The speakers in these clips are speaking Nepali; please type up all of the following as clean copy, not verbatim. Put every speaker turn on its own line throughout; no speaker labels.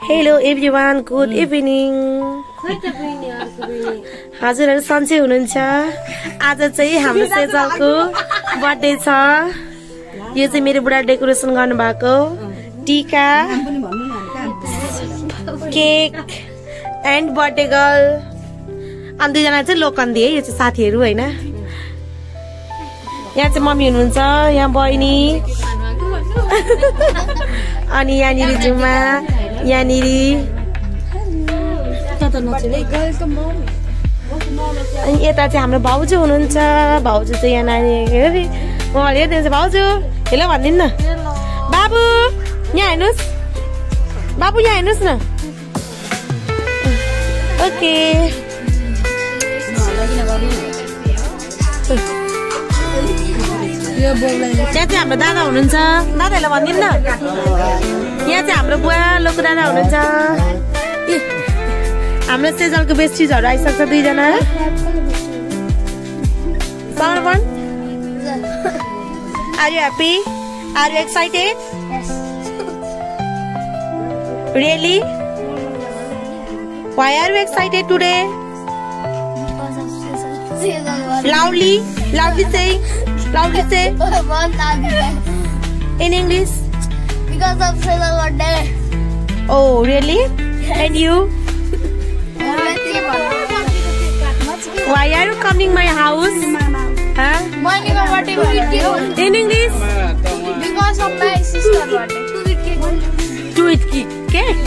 Hello everyone, good evening. हजुरहरु सन्चै हुनुहुन्छ? आज चाहिँ हाम्रो सेजलको बर्थडे छ। यो चाहिँ मेरो बुढा डेकोरेसन गर्नु भएको टीका, केक एन्ड बर्थडे गर्ल। अनि दुईजना चाहिँ लोकन्दी है, यो चाहिँ साथीहरु हैन। यहाँ चाहिँ मम्मी हुनुहुन्छ, यहाँ बहिनी अनि यहाँनिर जुमा, यहाँनिर अनि यता चाहिँ हाम्रो भाउजू हुनुहुन्छ। भाउजू चाहिँ यहाँ नानी उहाँले हेर्नुहुन्छ। भाउजू हेलो भनिदिनु न। बाबु यहाँ हेर्नुहोस्, बाबु यहाँ हेर्नुहोस् न। ओके यहाँ चाहिँ हाम्रो दादा हुनुहुन्छ। दादाहरूलाई भनिदिनु न। यहाँ चाहिँ हाम्रो बुवा लोक दादा हुनुहुन्छ। हाम्रो सेजलको बेस्टिजहरू आइसक्छ दुईजना। Samarpan, are you happy? Are you excited? Really? Why are you excited today? Loudly, loudly say. Loudly say. In English.
Because of Sejal's birthday.
Oh, really? And you? Why are you coming my house? Huh? In English?
Because of my sister's birthday.
To eat cake?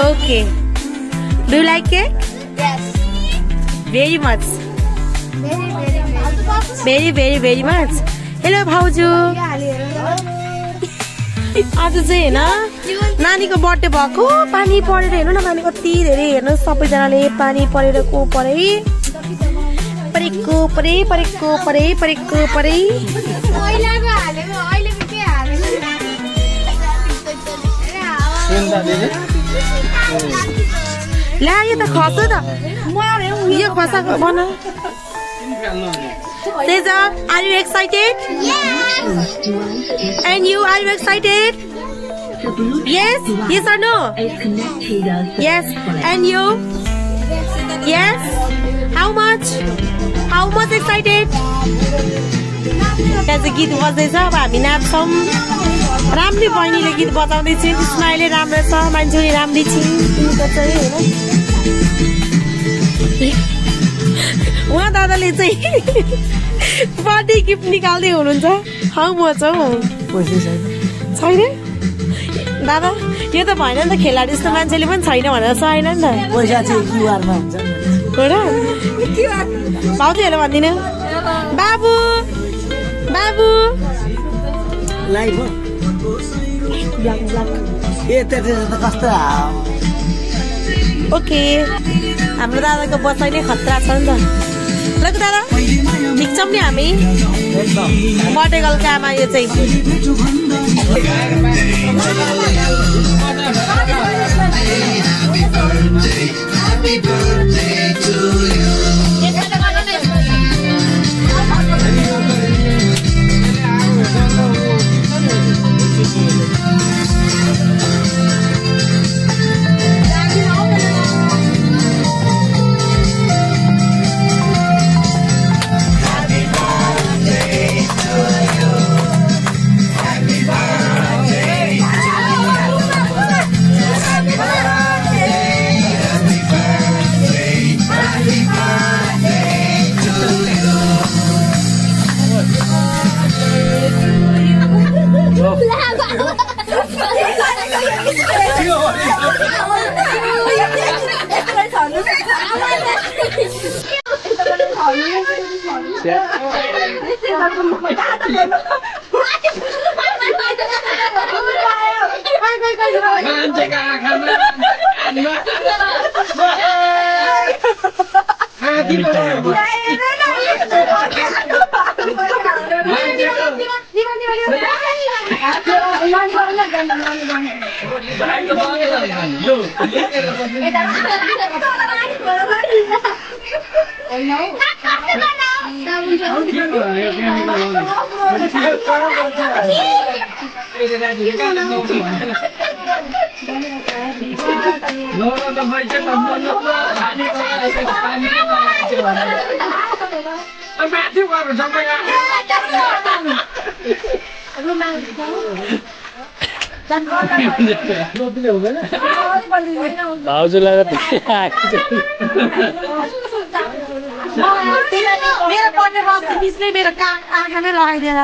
Okay. Do you like cake?
Yes.
Very much. Very much. Hello भाउजू। आज चाहिँ हैन नानीको बर्थडे भएको, पानी परेर हेर्नु न, पानी कति धेरै हेर्नु। सबैजनाले पानी परेर को परे परेको परे परेको परे परेको परे। ला यो त खस त, यो खसाको बना। Seja, are you excited?
Yes.
And you, are you excited? Yes? Yes or no? Yes. And you? Yes? How much? How much excited? त्यहाँ चाहिँ गीत बज्दैछ। अब हामी नाच्छौँ। राम्री बहिनीले गीत बजाउँदैछ। स्माइलै राम्रो छ, मान्छे राम्री छिन्। उहाँ दादाले चाहिँ बर्थडे गिफ्ट निकाल्दै हुनुहुन्छ। हाउ मच हौ? छैन दादा, यो त भएन नि त। खेलाडी जस्तो मान्छेले पनि छैन भनेर छैन नि त।
पैसा चाहिँ क्युआरमा हुन्छ
हो र? भाउजूहरूलाई भन्दिनँ। बाबु बाबु
लाइभ हो ए त्यति त कस्तो।
ओके, हाम्रो दादाको बसाइ नै खतरा छ नि त। ल दादा ठिक छौँ नि हामी। बर्थडे गर्लको आमा यो चाहिँ।
भाउजूलाई
मेरो पढ्ने बस्ती बिचमै मेरो आँखा नै लगाइदिएर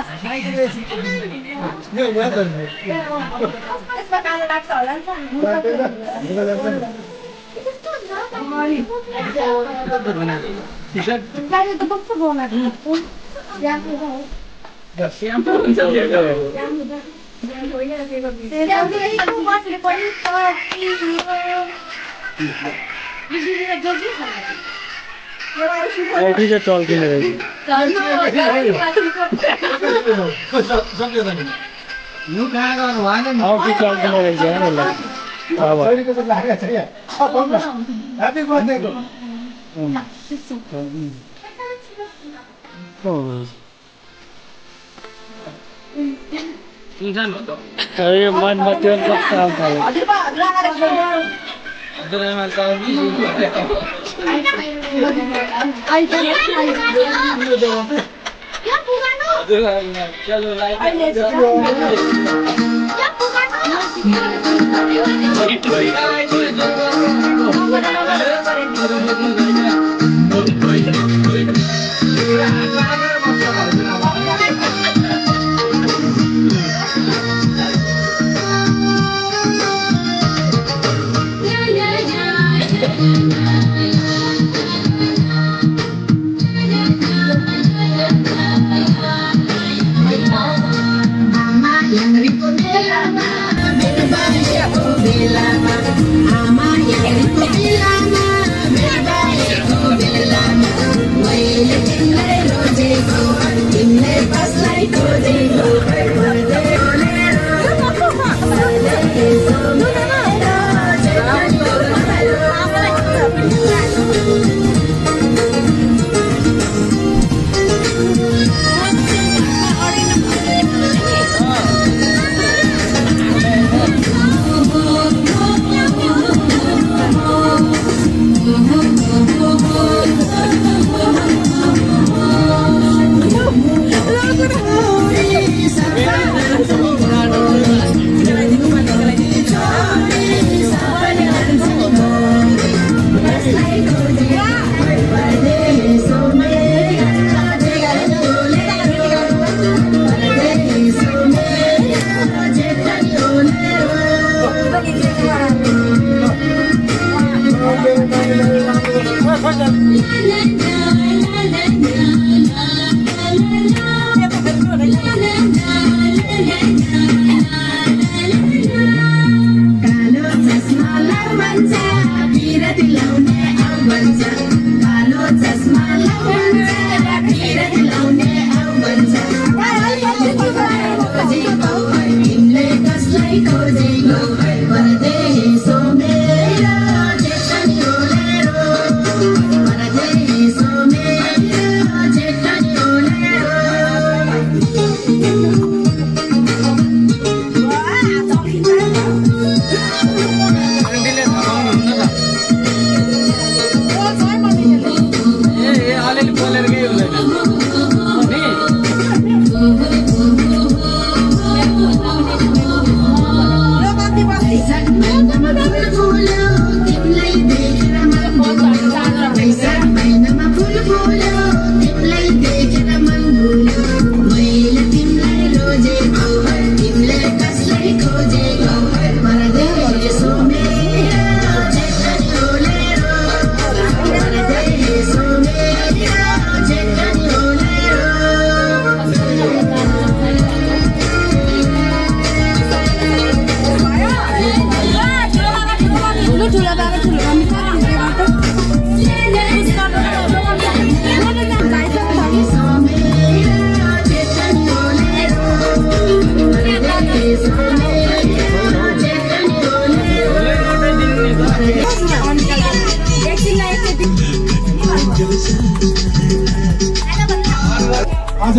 आज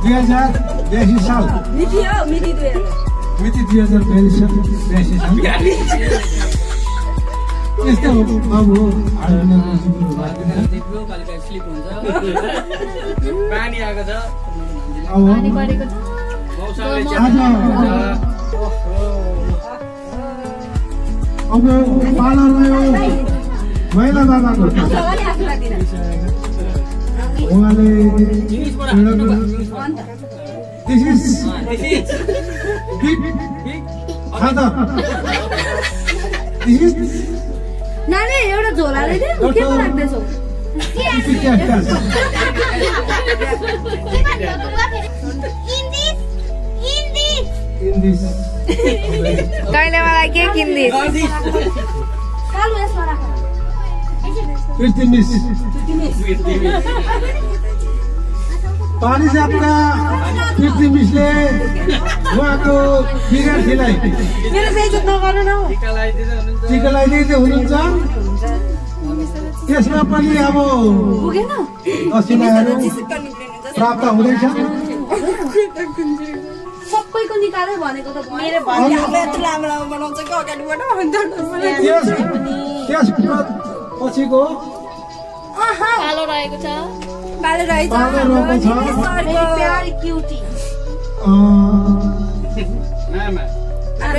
2082 साल
मिति 2000
मिति 2082 साल यस्तो अब हो
पानी आएको छ
पानी परेको छ
अब पालो रह्यो महिला बाबाको उहाँले This is big father. This is
नानी एउटा झोलाले दे के राख्दैछौ
in this
कहिले मलाई के किन्दिस्
कालो यसमा राख
15 मिस पानी आपका 15 मिसले उहाँको बिगार खेलाइ
मेरो बेइज्जत नगर्नु न
टिका लगाइदिँदै हुनुहुन्छ त्यसमा पनि अब
पुगेन
दक्षिणाहरू प्राप्त हुँदैछ
सबैको निकाले भनेको त मेरो भन्ने यति लामो लामो बनाउँछ कि अगाडिबाट
त्यस पछिको
कालो रहेको छ
बाले रहेछ
पालो रहेको छ
प्यारी क्युटी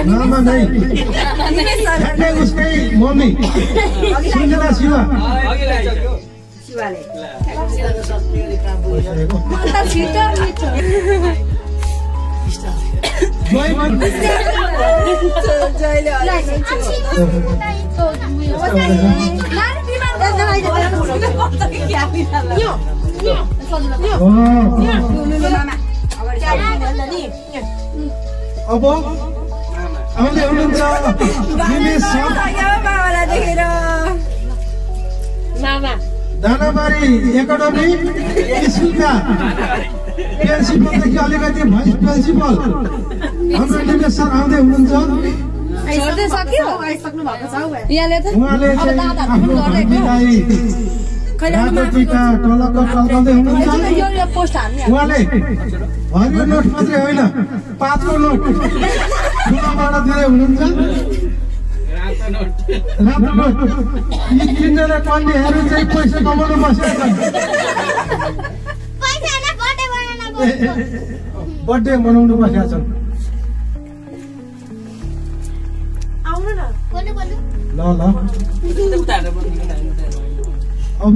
नामा नै ठ्याक्कै उसकै मम्मी सुन्जना शिवा
शिवाले
अब आउँदै हुनुहुन्छ दानाबारी एकाडेमी स्कुलका प्रिन्सिपलदेखि अलिकति भाइस प्रिन्सिपल हाम्रो निमेश सर आउँदै हुनुहुन्छ उहाँले चाहिँ आफ्नो भान्जीलाई रातो टिका टलक्क टल्काउँदै हुनुहुन्छ उहाँले हरियो नोट मात्रै होइन 5 को नोट ठुलोबाट दिँदै हुनुहुन्छ रातो नोट यी 3 जना कन्याहरू चाहिँ पैसा कमाउनु बसेका छन् बर्थडे मनाउनु बसेका छन् ल अब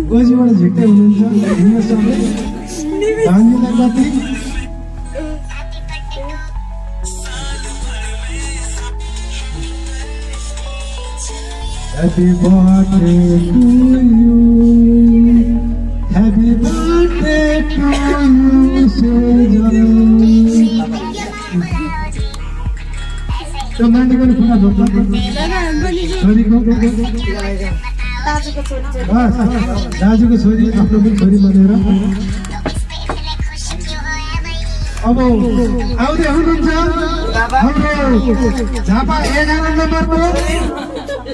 गोजीबाट झिक्दै हुनुहुन्छ भान्जीलाई कति Happy birthday to you. Happy birthday to you, Sejal. तो मैंने कभी खुला धोखा छोरी को दाजु को छोरी आफ्नो पनि छोरी मानेर अब आउँदै हुनुहुन्छ हाम्रो झापा 11 नम्बरको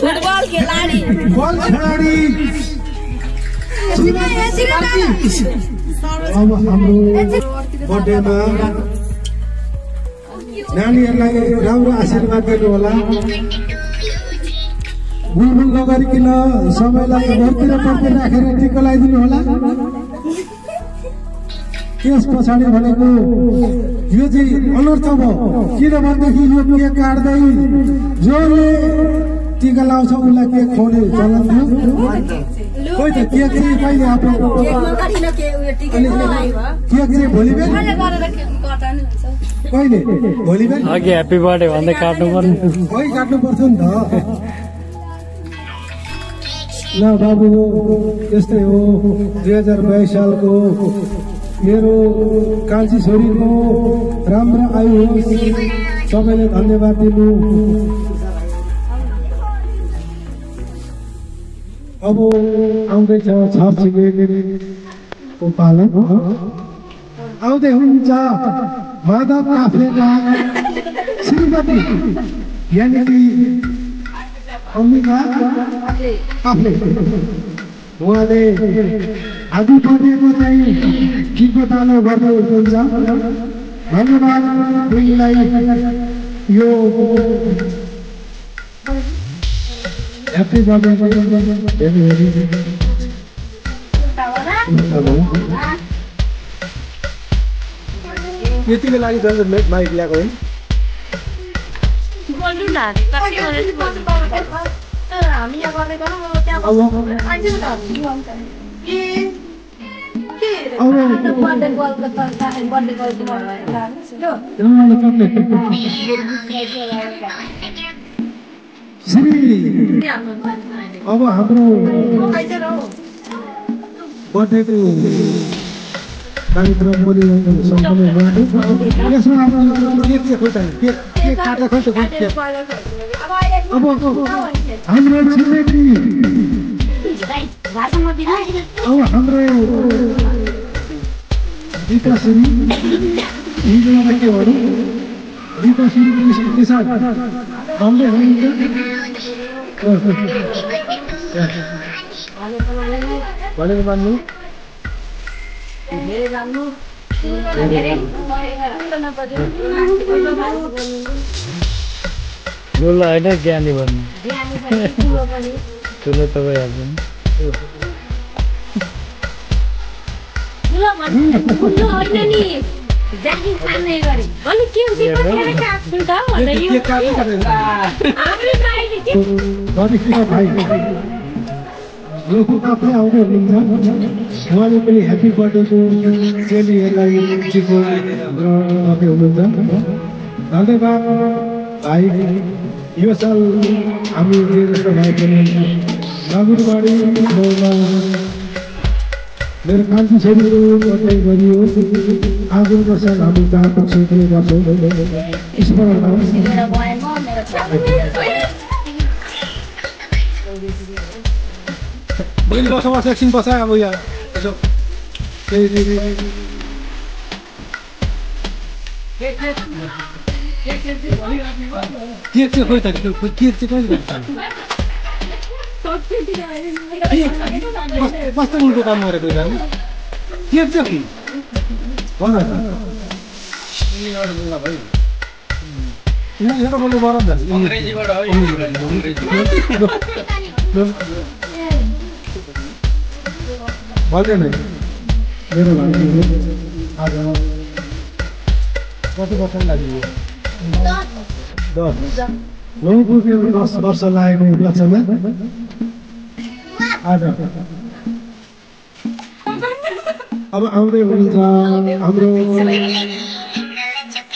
फुटबल खेलाडी
बल खेलाडी अब हाम्रो बर्थडेमा नानीहरूलाई राम्रो आशीर्वाद दिनु होला गुलगुल नगरिकन सबैलाई घरतिर पर्तिर राखेर टिका लगाइदिनु होला त्यस पछाडि भनेको यो चाहिँ अनर्थ भयो किनभनेदेखि यो केक काट्दै जसले टिका लाउँछ उसलाई केक खुवाउने चलन थियो खोइ त केक चाहिँ कहिले आफू केक चाहिँ भोलि बिहान कहिले भोलि बिहान
अघि ह्याप्पी बर्थडे भन्दै काट्नु पर्ने
खै काट्नु पर्छ नि त ल बाबु यस्तै हो 2022 सालको मेरो कान्छी छोरीको राम्रो आयु होस् सबैले धन्यवाद दिनु अब आउँदैछ छरछिमेकीको पालन आउँदै हुनुहुन्छ माधव काफ्लेका श्रीमती यानी कि अम्बिका काफ्ले उहाँले आगो बढेको चाहिँ गीतको तालो गर्दै हुनुहुन्छ धन्यवाद दिदीलाई यो ह्यापी बर्थडे यतिको लागि त माइक ल्याएको है
बोल्नु न हामी यहाँ गर्दै गरौँ त्यहाँ
अब हाम्रो बर्थडेको कार्यक्रम बोलिरहेको सम्पन्न भयो यसमा अब केक काटेर खोज्छ अब हाम्रो छिमेकी अब हाम्रो विकासरी हिजोमा के भनौँ विकासरी किसान भन्दै हुनुहुन्छ भनेर मान्नु
बोल्नु होइन ज्ञानी भन्नु ठुलो त भइहाल्छ
आफै आउँदै हुनुहुन्छ उहाँले पनि ह्याप्पी बर्थडेको चेलीहरूलाई चिको आफै हुनुहुन्छ धन्यवाद भाइ यो साल हामी जस्तो भए पनि नगरबाडी गाउँमा मेरो कान्छी छोरीको बर्थडे गरियो आगामी साल हामी चाहको क्षेत्रीय गर्छौँ स्मरण बहिनी बसोबास एकछिन बसायो अब यहाँ यसो केक चाहिँ खोइ त केक चाहिँ कहिले कस्तो उल्टो काम गरेको केक चाहिँ एउटा बोल्नु गर भन्दैन मेरो भाइले आज कति वर्ष लाग्यो 10 वर्ष लागेको उपलक्ष्यमा आज अब आउँदै हुनुहुन्छ हाम्रो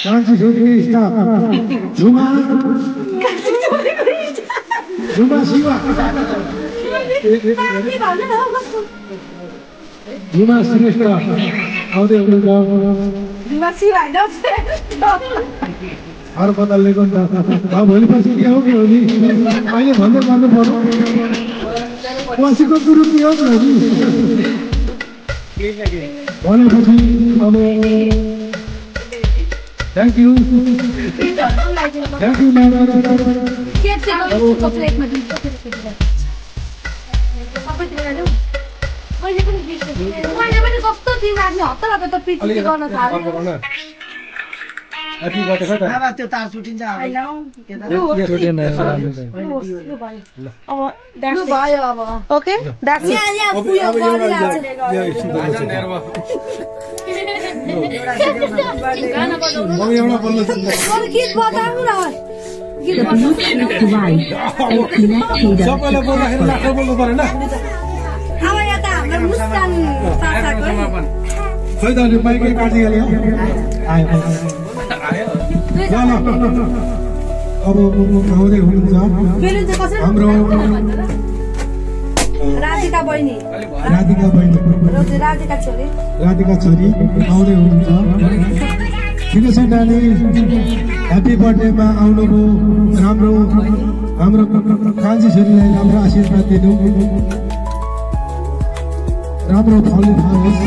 कान्छी छोरीको स्टाफ झुमा शिवा झुमा श्रेष्ठ आउँदै हुनुहुन्छ अरू बदल्नेको नि त अब भोलिपछि के हो कि हो नि अहिले भन्दै गर्नु पर्यो पछिको कुरो के हो नि भनेपछि अब थ्याङ्क यू त्यो तार छुटिन्छ
ओके
सबैलाई बोल्दाखेरि लाखो बोल्नु परेन खै त अनि बाइकै काटिहाल्यो अब आउँदै हुनुहुन्छ हाम्रो राधिका छोरी आउँदै हुनुहुन्छ ठिकै छ नानी ह्याप्पी बर्थडेमा आउनुभयो राम्रो हाम्रो कान्छी छोरीलाई राम्रो आशीर्वाद दिनु राम्रो फल खाओस्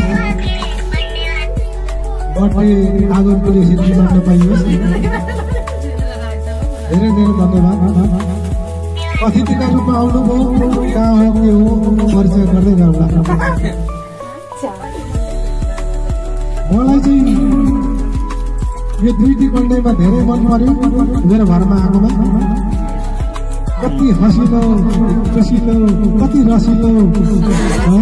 बर्थडे आगमनको यसरी मान्न पाइयोस् धेरै धेरै धन्यवाद अतिथिका रूपमा आउनुभयो कहाँ हो के हो परिचय गर्दै गरौँला मलाई चाहिँ यो दुईटी कन्डेमा धेरै मन पर्यो मेरो घरमा आएकोमा कति हँसिलो खुसिलो कति रसिलो है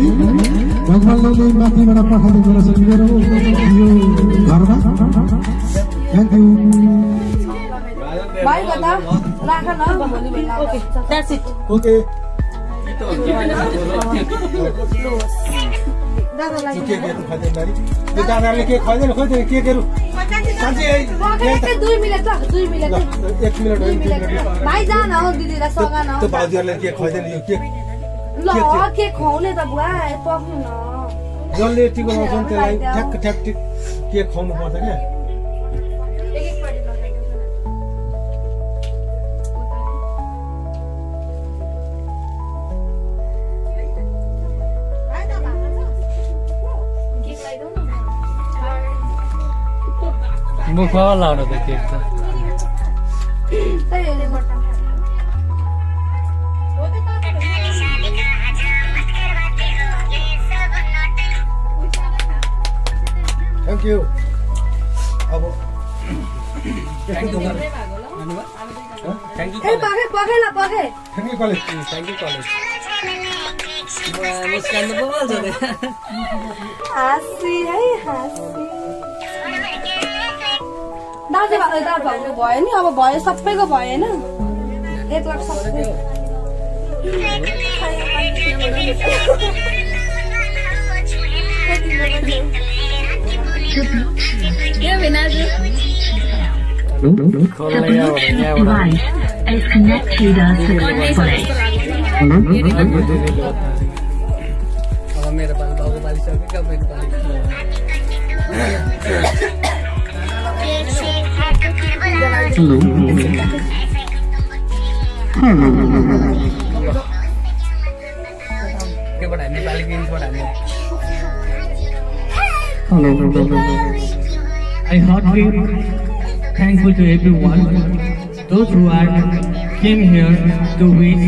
भगवानले माथिबाट पठाइदिएको रहेछ मेरो यो घरमा थ्याङ्क यू
भाइ कता राख न भोलि बेला ओके द्याट्स इट
ओके
दादालाई
के खाइदैन दारी यो दादाले के खाइदैन खोइदैन के गरौँ साँच्चै
2 मिनेट 2 मिनेट
1 मिनेट
भाइ जान हो दिदीलाई सगा न
त्यो भाउजूहरुले के खाइदैन यो के
ल के खुवाउने त बुवा पक्नु न
जसले टिको लाउँछ त्यसलाई ठ्याक ठ्याक के खुवाउनु पर्छ क्या
मुखमा लाउनु त केक त
थ्याङ्क यू अब
थ्याङ्क यू
पखे पखे ल पखे
थ्याङ्क यू कलेज
मुस्कान त बोल्छ नि
हाँसी है हाँसी दाजु भाउजू भयो नि अब भयो सबैको भयो हैन 1 लाख सबै
यो भिनाजु
device is connected successfully.
अब मेरो पाली बाबु पाली सक्यो कपैको पाली केबाट हामी नेपाली गेम्सबाट हामी
I heartily thankful to everyone, those who are came here to wish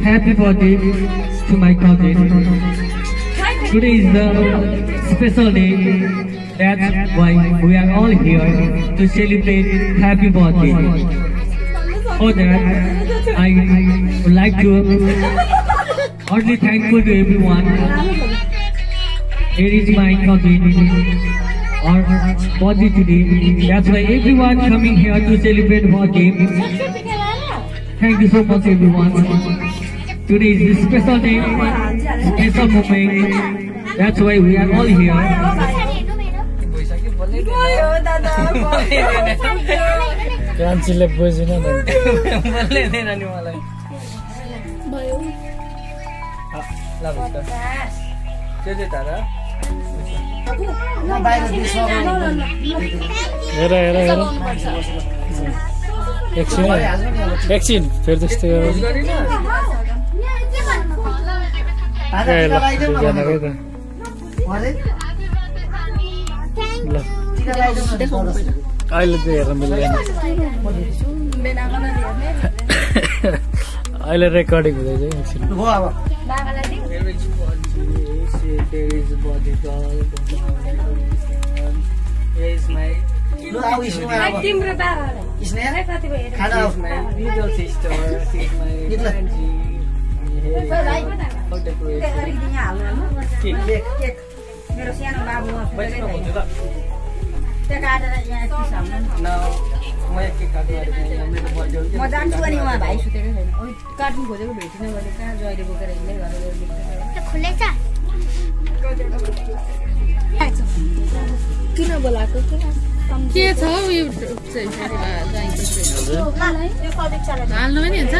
happy birthday to my cousin. Today is the special day. That's why we are all here to celebrate happy birthday. For that, I would like to heartily thankful to everyone. Here is my cousin. Our birthday today. That's why everyone coming here to celebrate birthday. Thank you so much, everyone. Today is a special day, special moment. That's why we are all here.
कान्छीले बुझिन
बोल्नै दिएन नि मलाई ल भन्छ त्यो चाहिँ तारा
हेर हेर हेर एकछिन फेरि त्यस्तै ल अहिले चाहिँ हेर्न मिल्दैन अहिले रेकर्डिङ हुँदैछ एकछिन
तिम्रो बाबालाई
little sister, she's my
मेरो सानो बाबु म जान्छु अनि उहाँ भाइ सुतेको छैन कार्टुन खोजेको भेटिन भने कहाँ जहिले बोकेर हिँड्दै गरेर किन बोलाएको
के छ उयो हाल्नु पनि हुन्छ